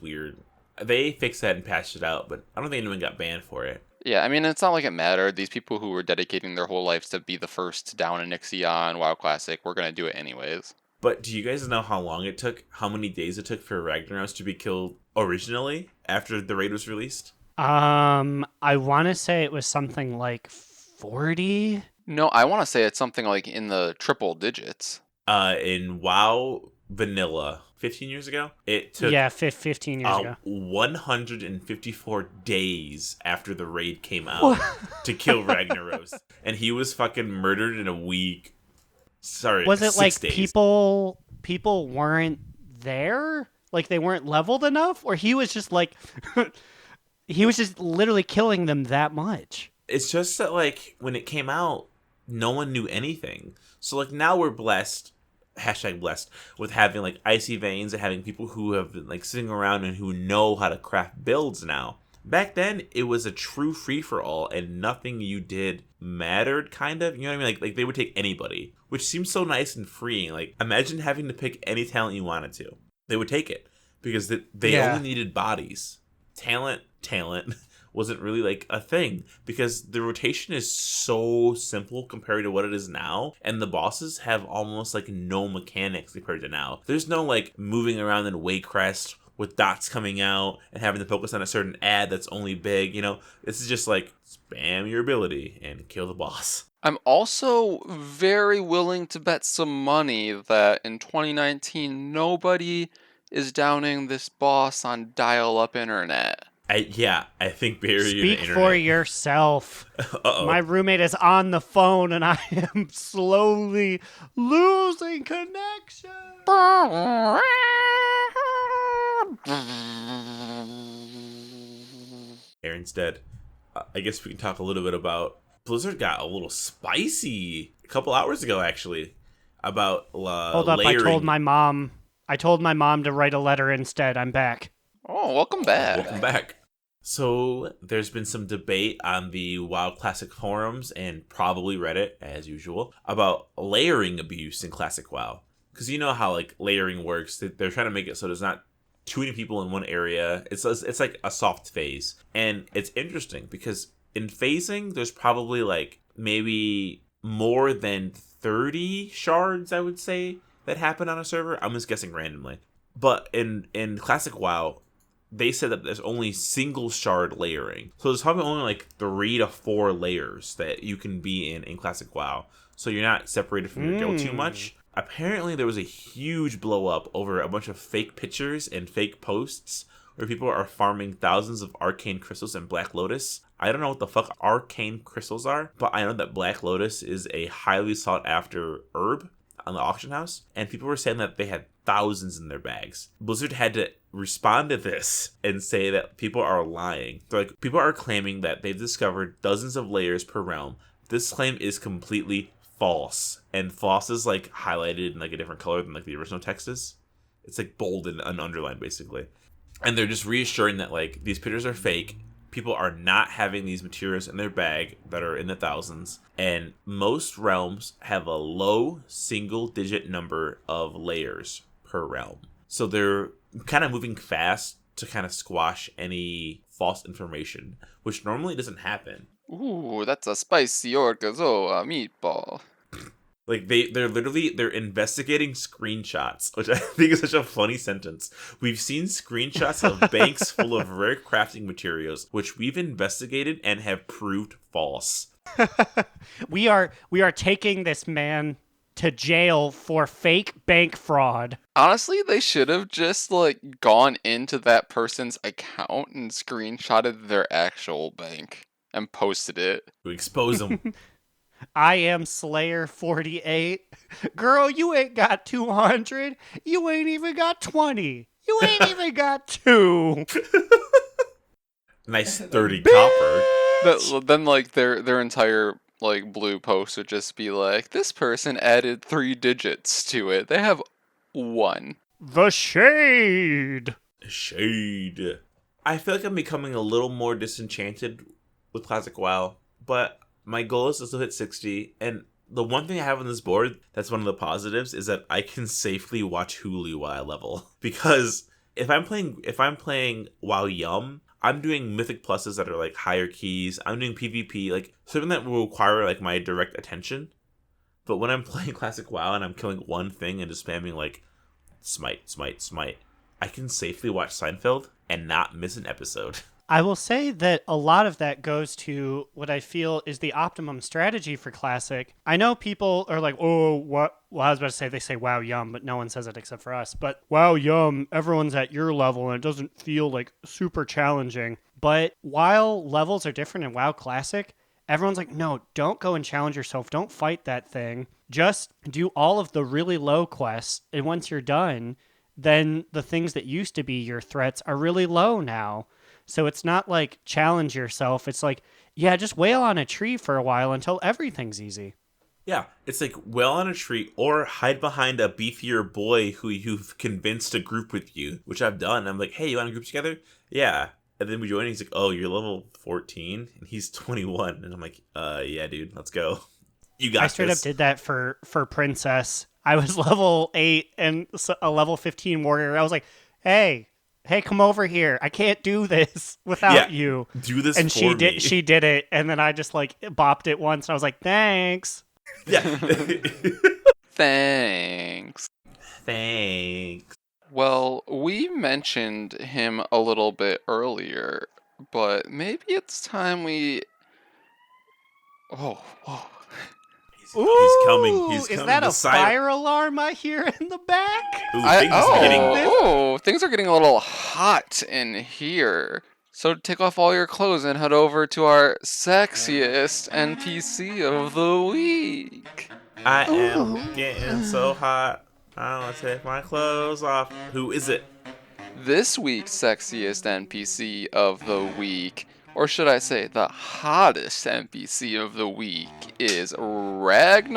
weird. They fixed that and patched it out, but I don't think anyone got banned for it. Yeah, I mean, it's not like it mattered. These people who were dedicating their whole lives to be the first down in Ixia on WoW Classic were going to do it anyways. But do you guys know how long it took, how many days it took for Ragnaros to be killed originally after the raid was released? I want to say it was something like 40. No, I want to say it's something like in the triple digits. In WoW Vanilla, 15 years ago, it took 15 years ago. 154 days after the raid came out to kill Ragnaros. And he was fucking murdered in a week. Sorry, Was it 6 like days. people weren't there? Like they weren't leveled enough? Or he was just like, he was just literally killing them that much? It's just that, like, when it came out, no one knew anything. So, like, now we're blessed, #blessed, with having, like, icy veins and having people who have been, like, sitting around and who know how to craft builds now. Back then, it was a true free-for-all, and nothing you did mattered, kind of. You know what I mean? Like they would take anybody, which seems so nice and freeing. Like, imagine having to pick any talent you wanted to. They would take it, because they only needed bodies. Talent wasn't really like a thing because the rotation is so simple compared to what it is now, and the bosses have almost like no mechanics compared to now. There's no like moving around in Waycrest with dots coming out and having to focus on a certain ad that's only big. This is just like spam your ability and kill the boss. I'm also very willing to bet some money that in 2019 nobody is downing this boss on dial-up internet. I think bury Speak the for internet. yourself. Uh-oh. My roommate is on the phone and I am slowly losing connection. Aaron's dead. I guess we can talk a little bit about Blizzard got a little spicy a couple hours ago, actually, about Hold up, layering. I told my mom to write a letter instead. I'm back. Oh, welcome back. Welcome back. So there's been some debate on the WoW Classic forums and probably Reddit, as usual, about layering abuse in Classic WoW. Because you know how like layering works. They're trying to make it so there's not too many people in one area. It's like a soft phase. And it's interesting because in phasing, there's probably like maybe more than 30 shards, I would say, that happen on a server. I'm just guessing randomly. But in Classic WoW, they said that there's only single shard layering. So there's probably only like 3 to 4 layers that you can be in Classic WoW. So you're not separated from your guild too much. Apparently there was a huge blow up over a bunch of fake pictures and fake posts where people are farming thousands of arcane crystals and Black Lotus. I don't know what the fuck arcane crystals are, but I know that Black Lotus is a highly sought after herb on the auction house, and people were saying that they had thousands in their bags. Blizzard had to respond to this and say that people are lying. So like, people are claiming that they've discovered dozens of layers per realm. This claim is completely false, and false is like highlighted in like a different color than like the original text is. It's like bold and underlined basically. And they're just reassuring that like these pictures are fake. People are not having these materials in their bag that are in the thousands. And most realms have a low single-digit number of layers per realm. So they're kind of moving fast to kind of squash any false information, which normally doesn't happen. Ooh, that's a spicy orgazoa meatball. Like they're investigating screenshots, which I think is such a funny sentence. We've seen screenshots of banks full of rare crafting materials, which we've investigated and have proved false. We are taking this man to jail for fake bank fraud. Honestly, they should have just like gone into that person's account and screenshotted their actual bank and posted it. To expose them. I am Slayer 48. Girl, you ain't got 200. You ain't even got 20. You ain't even got 2. Nice 30 copper. Then like their entire like blue post would just be like, this person added 3 digits to it. They have 1. The shade. Shade. I feel like I'm becoming a little more disenchanted with Classic WoW, but my goal is to still hit 60, and the one thing I have on this board that's one of the positives is that I can safely watch Hulu while I level. Because if I'm playing WoW Yum, I'm doing mythic pluses that are like higher keys. I'm doing PvP, like something that will require like my direct attention. But when I'm playing Classic WoW and I'm killing one thing and just spamming like smite, I can safely watch Seinfeld and not miss an episode. I will say that a lot of that goes to what I feel is the optimum strategy for Classic. I know people are like, oh, what? Well, I was about to say they say WoW Yum, but no one says it except for us. But WoW Yum, everyone's at your level and it doesn't feel like super challenging. But while levels are different in WoW Classic, everyone's like, no, don't go and challenge yourself. Don't fight that thing. Just do all of the really low quests. And once you're done, then the things that used to be your threats are really low now. So it's not like challenge yourself. It's like, yeah, just wail on a tree for a while until everything's easy. Yeah, it's like wail on a tree or hide behind a beefier boy who you've convinced to group with you, which I've done. I'm like, hey, you want to group together? Yeah. And then we join and he's like, oh, you're level 14 and he's 21. And I'm like, yeah, dude, let's go. You got this. I straight up did that for Princess. I was level 8 and a level 15 warrior. I was like, hey, come over here. I can't do this without you. Do this and for me. She did it. And then I just like bopped it once. And I was like, thanks. Yeah. Thanks. Thanks. Well, we mentioned him a little bit earlier, but maybe it's time we. Oh, whoa. He's coming. Ooh, He's is coming. that The a siren- fire alarm I hear in the back? Ooh, Things are getting a little hot in here. So take off all your clothes and head over to our sexiest NPC of the week. I am getting so hot. I want to take my clothes off. Who is it? This week's sexiest NPC of the week, or should I say the hottest NPC of the week, is Ragnaros.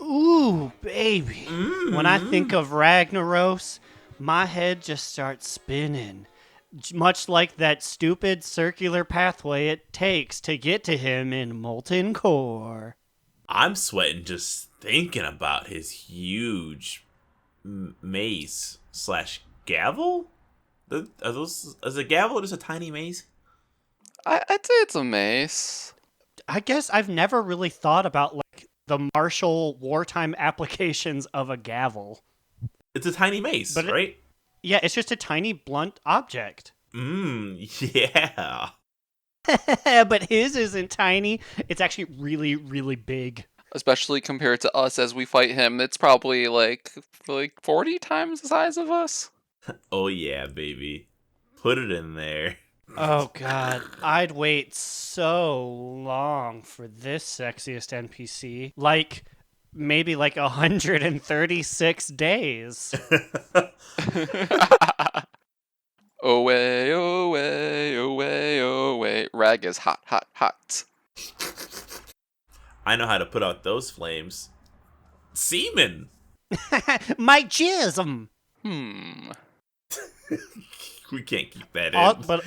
Ooh, baby. When I think of Ragnaros, my head just starts spinning. Much like that stupid circular pathway it takes to get to him in Molten Core. I'm sweating just thinking about his huge mace / gavel. Is a gavel just a tiny mace? I'd say it's a mace. I guess I've never really thought about like the martial wartime applications of a gavel. It's a tiny mace, But right? Yeah, it's just a tiny blunt object. Yeah. But his isn't tiny. It's actually really, really big. Especially compared to us as we fight him, it's probably like 40 times the size of us. Oh yeah, baby. Put it in there. Oh god, I'd wait so long for this sexiest NPC. Like maybe like 136 days. Away, away, away, away. Rag is hot, hot, hot. I know how to put out those flames. Semen. My jism. We can't keep that in. But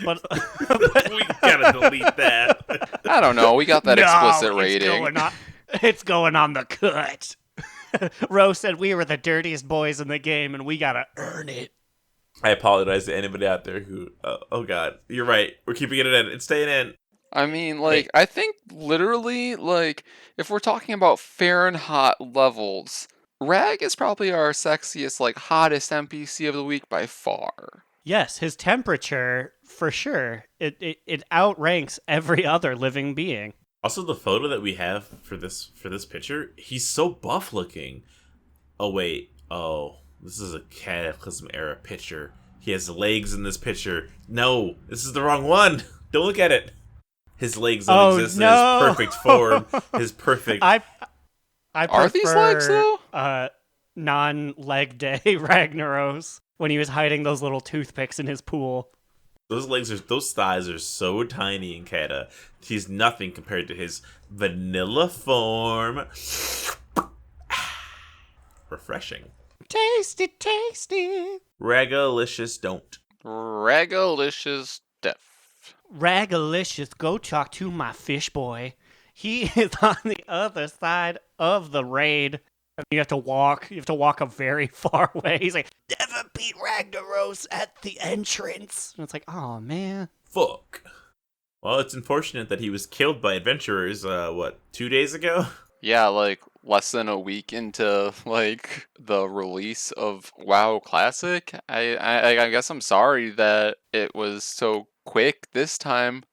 We gotta delete that. I don't know. We got that explicit it's rating. It's going on the cut. Rose said we were the dirtiest boys in the game and we gotta earn it. I apologize to anybody out there who. Oh God, you're right. We're keeping it in. It's staying in. I mean, like, I think literally, like, if we're talking about Fahrenheit levels, Rag is probably our sexiest, like, hottest NPC of the week by far. Yes, his temperature, for sure, it outranks every other living being. Also, the photo that we have for this picture, he's so buff looking. Oh wait, this is a Cataclysm era picture. He has legs in this picture. No, this is the wrong one. Don't look at it. His legs don't exist in his perfect form. His perfect. I Are these legs, though? Non-leg day Ragnaros when he was hiding those little toothpicks in his pool. Those thighs are so tiny in Kata. He's nothing compared to his vanilla form. Refreshing. Tasty, tasty. Ragalicious don't. Ragalicious death. Ragalicious, go talk to my fish boy. He is on the other side of the raid. You have to walk a very far way. He's like, never beat Ragnaros at the entrance. And it's like, oh man. Fuck. Well, it's unfortunate that he was killed by adventurers, 2 days ago? Yeah, like, less than a week into, like, the release of WoW Classic. I guess I'm sorry that it was so quick this time,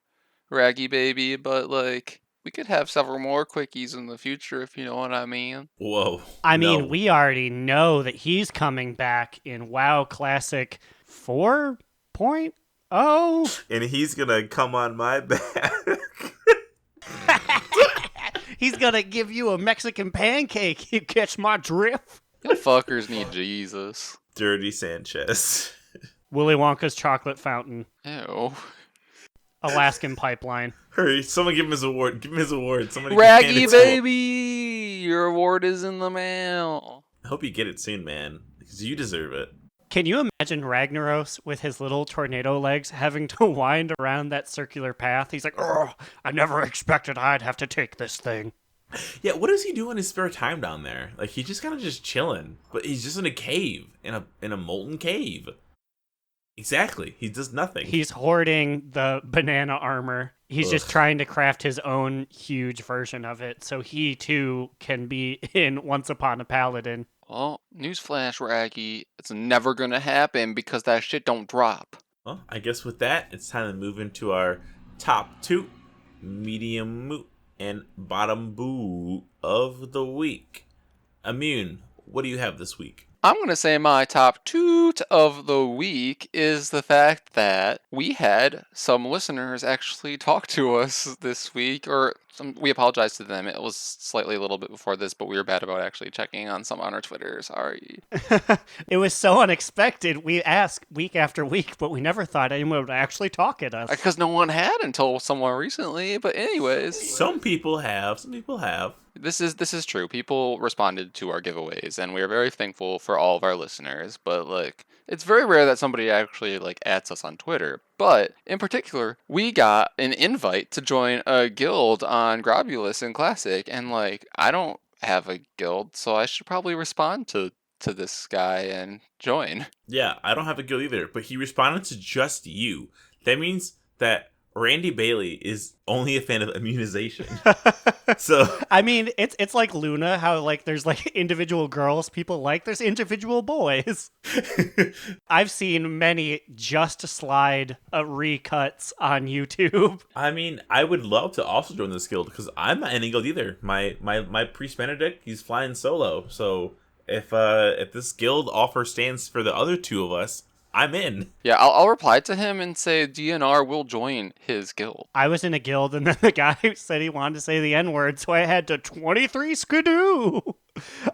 Raggy baby, but, like, we could have several more quickies in the future, if you know what I mean. Whoa. I mean, no. we already know that he's coming back in WoW Classic 4.0. And he's gonna come on my back. He's gonna give you a Mexican pancake. You catch my drift? You fuckers need Jesus. Dirty Sanchez. Willy Wonka's chocolate fountain. Ew. Alaskan pipeline. Hurry, someone give him his award. Give him his award. Somebody give him Raggy his award. baby! Your award is in the mail. I hope you get it soon, man. Because you deserve it. Can you imagine Ragnaros with his little tornado legs having to wind around that circular path? He's like, oh, I never expected I'd have to take this thing. Yeah, what does he do in his spare time down there? Like, he's just kind of just chilling. But he's just in a cave. In a molten cave. Exactly. He does nothing. He's hoarding the banana armor. He's just trying to craft his own huge version of it so he too can be in Once Upon a Paladin. Well, newsflash, Raggy. It's never gonna happen because that shit don't drop. Well, I guess with that, it's time to move into our top 2, medium moot, and bottom boo of the week. Immune, what do you have this week? I'm going to say my top toot of the week is the fact that we had some listeners actually talk to us this week, or we apologize to them. It was slightly a little bit before this, but we were bad about actually checking on some on our Twitter. Sorry. It was so unexpected. We asked week after week, but we never thought anyone would actually talk at us. Because no one had until somewhat recently. But anyways, Some people have. Some people have. this is true. People responded to our giveaways, and we are very thankful for all of our listeners. But like, it's very rare that somebody actually like adds us on Twitter. But in particular, we got an invite to join a guild on Growliina in Classic, and like, I don't have a guild, so I should probably respond to this guy and join. Yeah, I don't have a guild either, but he responded to just you. That means that Randy Bailey is only a fan of immunization. So I mean, it's like Luna, how like there's like individual girls people like, there's individual boys. I've seen many just slide recuts on YouTube. I mean, I would love to also join this guild because I'm not in a guild either. My priest Benedict, he's flying solo. So if this guild offer stands for the other two of us, I'm in. Yeah, I'll reply to him and say DNR will join his guild. I was in a guild, and then the guy said he wanted to say the N-word, so I had to 23 skidoo.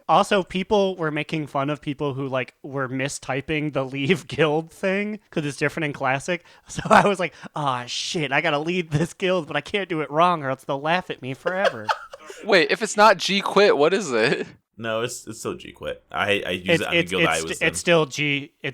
Also, people were making fun of people who like were mistyping the leave guild thing because it's different in Classic. So I was like, oh shit, I gotta lead this guild, but I can't do it wrong or else they'll laugh at me forever. Wait, if it's not G quit, what is it? No, it's still G quit. I use it on the guild I was in. It's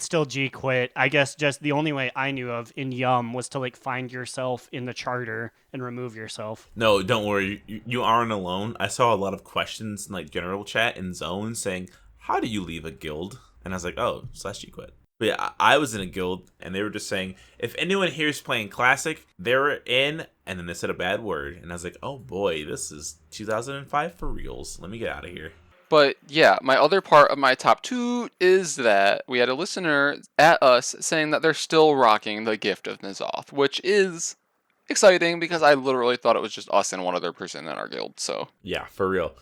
still G quit. I guess just the only way I knew of in Yum was to like find yourself in the charter and remove yourself. No, don't worry. You aren't alone. I saw a lot of questions in like general chat in Zone saying, "How do you leave a guild?" And I was like, "Oh, /G quit." But yeah, I was in a guild, and they were just saying, if anyone here is playing Classic, they're in, and then they said a bad word. And I was like, oh boy, this is 2005 for reals. Let me get out of here. But yeah, my other part of my top two is that we had a listener at us saying that they're still rocking the Gift of N'Zoth, which is exciting because I literally thought it was just us and one other person in our guild. So yeah, for real.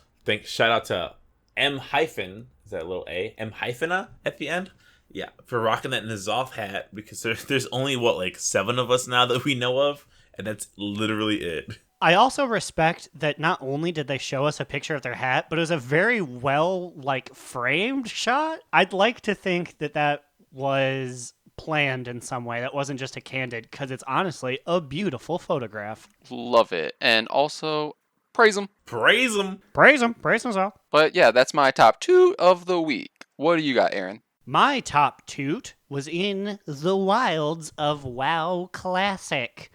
Shout out to M hyphen, is that a little A? M hyphena at the end? Yeah, for rocking that N'Zoth hat, because there's only, like 7 of us now that we know of, and that's literally it. I also respect that not only did they show us a picture of their hat, but it was a very well, like, framed shot. I'd like to think that was planned in some way. That wasn't just a candid, because it's honestly a beautiful photograph. Love it. And also, praise them. Praise them. Praise them. Praise themselves. But yeah, that's my top two of the week. What do you got, Aaron? My top toot was in the wilds of WoW Classic.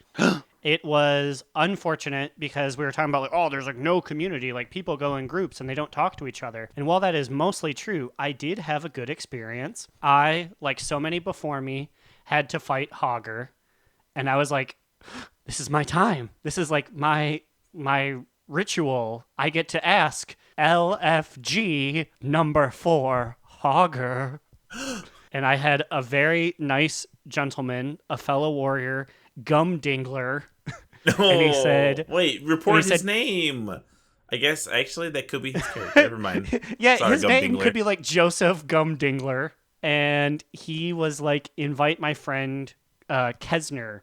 It was unfortunate because we were talking about like, oh, there's like no community, like people go in groups and they don't talk to each other. And while that is mostly true, I did have a good experience. I, like so many before me, had to fight Hogger, and I was like, this is my time. This is like my ritual. I get to ask LFG number 4 Hogger. And I had a very nice gentleman, a fellow warrior, Gumdingler. And he said... Wait, report his name. I guess, actually, that could be his character. Never mind. Yeah, sorry, his name Gumdingler. could be like Joseph Gumdingler. And he was like, invite my friend Kesner.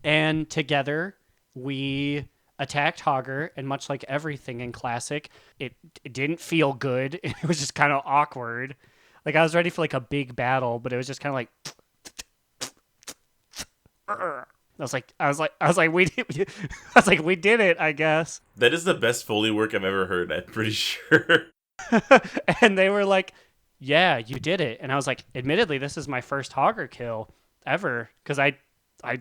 And together, we attacked Hogger. And much like everything in Classic, it didn't feel good. It was just kind of awkward. Like, I was ready for like a big battle, but it was just kind of like... I was like, we did it, I guess. That is the best Foley work I've ever heard, I'm pretty sure. And they were like, yeah, you did it. And I was like, admittedly, this is my first Hogger kill ever, because I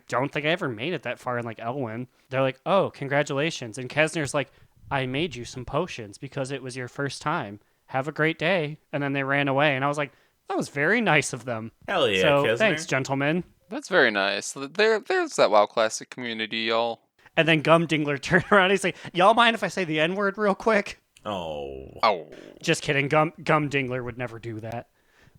don't think I ever made it that far in like Elwyn. They're like, oh, congratulations. And Kesner's like, I made you some potions because it was your first time. Have a great day. And then they ran away, and I was like, that was very nice of them. Hell yeah, so Kesner. Thanks, gentlemen. That's very nice. There's that WoW Classic community, y'all. And then Gumdingler turned around and he's like, y'all mind if I say the N-word real quick? Oh. Oh. Just kidding. Gum Dingler would never do that.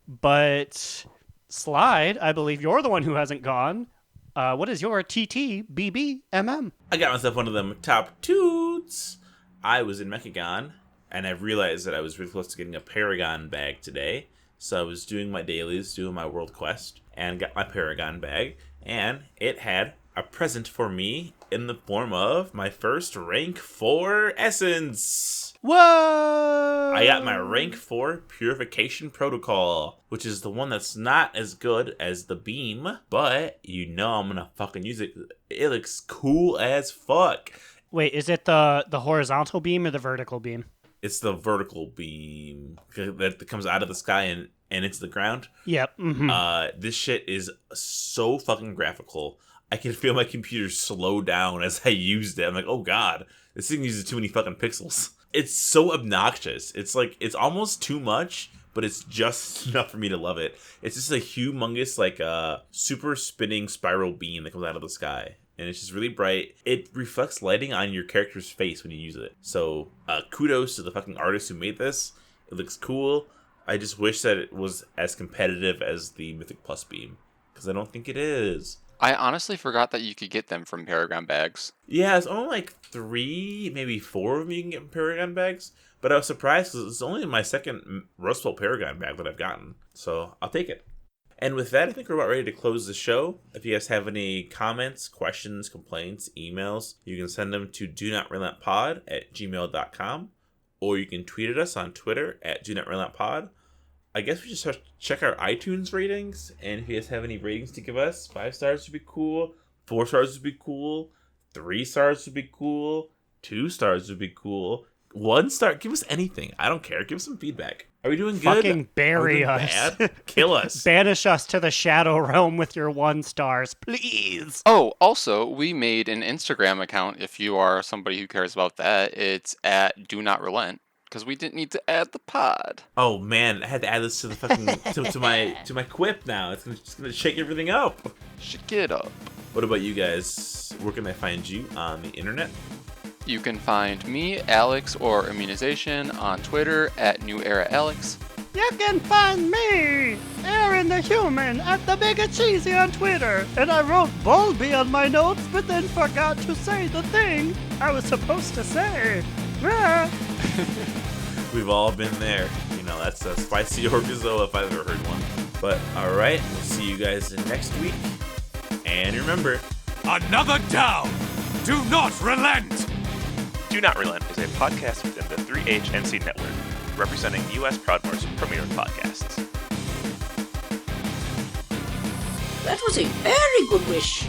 But Slide, I believe you're the one who hasn't gone. What is your TTBBMM? I got myself one of them top toots. I was in Mechagon, and I realized that I was really close to getting a Paragon bag today. So I was doing my dailies, doing my world quest, and got my Paragon bag. And it had a present for me in the form of my first rank 4 essence. Whoa! I got my rank 4 Purification Protocol, which is the one that's not as good as the beam, but you know I'm gonna fucking use it. It looks cool as fuck. Wait, is it the horizontal beam or the vertical beam? It's the vertical beam that comes out of the sky and into the ground. Yep. Mm-hmm. This shit is so fucking graphical. I can feel my computer slow down as I used it. I'm like, oh god, this thing uses too many fucking pixels. It's so obnoxious. It's like, it's almost too much, but it's just enough for me to love it. It's just a humongous, like, super spinning spiral beam that comes out of the sky. And it's just really bright. It reflects lighting on your character's face when you use it. So, kudos to the fucking artist who made this. It looks cool. I just wish that it was as competitive as the Mythic Plus beam, because I don't think it is. I honestly forgot that you could get them from Paragon bags. Yeah, it's only like 3, maybe 4 of them you can get from Paragon bags. But I was surprised because it's only my second Rust Belt Paragon bag that I've gotten. So I'll take it. And with that, I think we're about ready to close the show. If you guys have any comments, questions, complaints, emails, you can send them to donotrelentlpod@gmail.com. Or you can tweet at us on Twitter @donotrelentlpod. I guess we just have to check our iTunes ratings, and if you guys have any ratings to give us, 5 stars would be cool, 4 stars would be cool, 3 stars would be cool, 2 stars would be cool, 1 star, give us anything. I don't care. Give us some feedback. Are we doing good? Fucking bury us. Bad? Kill us. Banish us to the Shadow Realm with your 1 stars, please. Oh, also, we made an Instagram account if you are somebody who cares about that. It's @DoNotRelent, because we didn't need to add the pod. Oh man, I had to add this to the fucking to my quip now. It's just gonna shake everything up. Shake it up. What about you guys? Where can I find you on the internet? You can find me, Alex, or Immunization on Twitter @NewEraAlex. You can find me, Aaron the Human, at the Big Cheesy on Twitter. And I wrote Bulby on my notes, but then forgot to say the thing I was supposed to say. Ah. We've all been there. You know, that's a spicy orgazo if I've ever heard one. But alright, we'll see you guys next week. And remember, Another down! Do not relent! Do Not Relent is a podcast within the 3HNC network, representing U.S. Proudmore's premier podcasts. That was a very good wish.